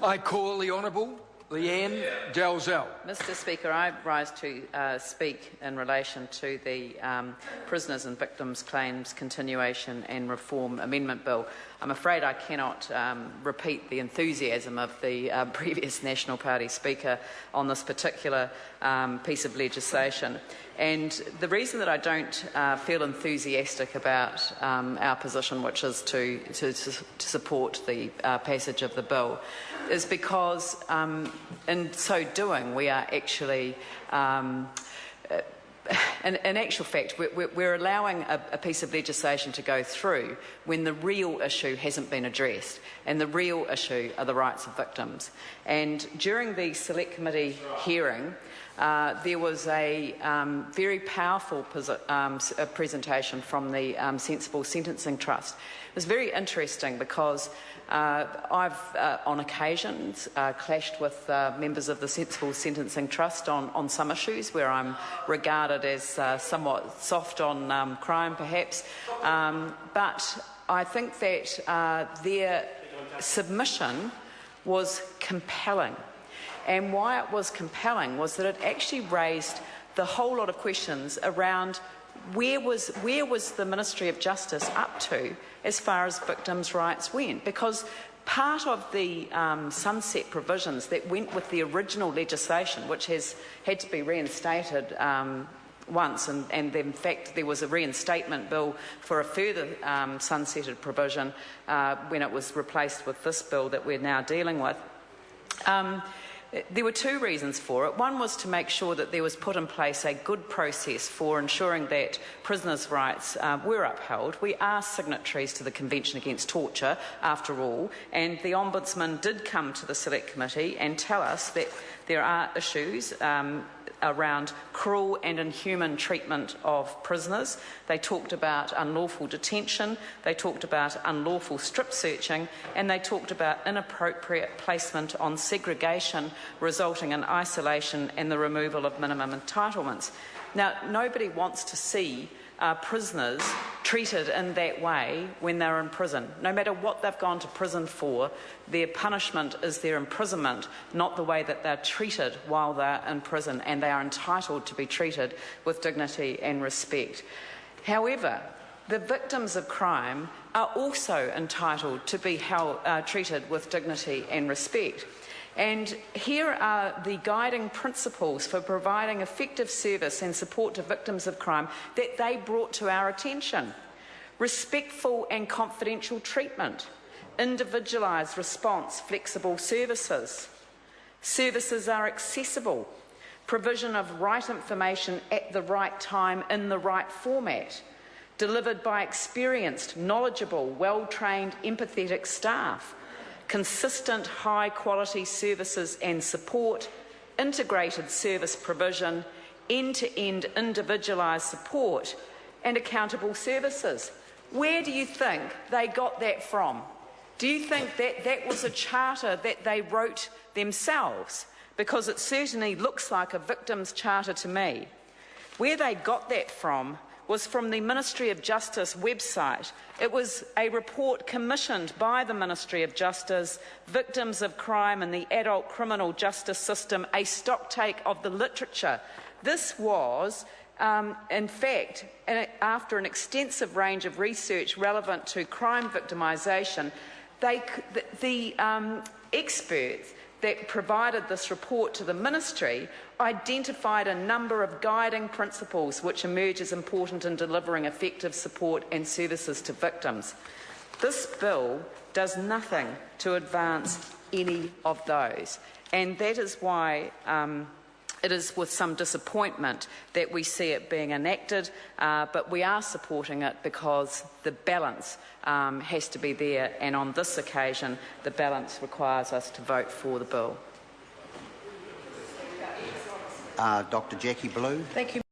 I call the Honourable Leanne Dalzell. Mr Speaker, I rise to speak in relation to the Prisoners and Victims Claims Continuation and Reform Amendment Bill. I'm afraid I cannot repeat the enthusiasm of the previous National Party Speaker on this particular piece of legislation. And the reason that I don't feel enthusiastic about our position, which is to support the passage of the bill, is because in so doing we are actually, in actual fact, we're allowing a piece of legislation to go through when the real issue hasn't been addressed, and the real issue are the rights of victims. And during the Select Committee hearing, there was a very powerful presentation from the Sensible Sentencing Trust. It was very interesting because I've, on occasions, clashed with members of the Sensible Sentencing Trust on some issues where I'm regarded as somewhat soft on crime, perhaps. But I think that their submission was compelling. And why it was compelling was that it actually raised the whole lot of questions around where was the Ministry of Justice up to as far as victims' rights went. Because part of the sunset provisions that went with the original legislation, which has had to be reinstated once, and in fact there was a reinstatement bill for a further sunsetted provision when it was replaced with this bill that we're now dealing with. There were two reasons for it. One was to make sure that there was put in place a good process for ensuring that prisoners' rights were upheld. We are signatories to the Convention Against Torture, after all, and the Ombudsman did come to the Select Committee and tell us that there are issues around cruel and inhuman treatment of prisoners. They talked about unlawful detention, they talked about unlawful strip searching, and they talked about inappropriate placement on segregation resulting in isolation and the removal of minimum entitlements. Now, nobody wants to see prisoners treated in that way when they're in prison. No matter what they've gone to prison for, their punishment is their imprisonment, not the way that they're treated while they're in prison, and they are entitled to be treated with dignity and respect. However, the victims of crime are also entitled to be treated with dignity and respect. And here are the guiding principles for providing effective service and support to victims of crime that they brought to our attention. Respectful and confidential treatment, individualised response, flexible services. Services are accessible, provision of right information at the right time in the right format, delivered by experienced, knowledgeable, well-trained, empathetic staff, consistent high-quality services and support, integrated service provision, end-to-end individualised support, and accountable services. Where do you think they got that from? Do you think that that was a charter that they wrote themselves? Because it certainly looks like a victim's charter to me. Where they got that from was from the Ministry of Justice website. It was a report commissioned by the Ministry of Justice, Victims of Crime and the Adult Criminal Justice System, a stocktake of the literature. This was, in fact, after an extensive range of research relevant to crime victimisation, the experts that provided this report to the Ministry identified a number of guiding principles which emerge as important in delivering effective support and services to victims. This bill does nothing to advance any of those, and that is why it is with some disappointment that we see it being enacted, but we are supporting it because the balance has to be there, and on this occasion the balance requires us to vote for the bill. Dr. Jackie Blue. Thank you.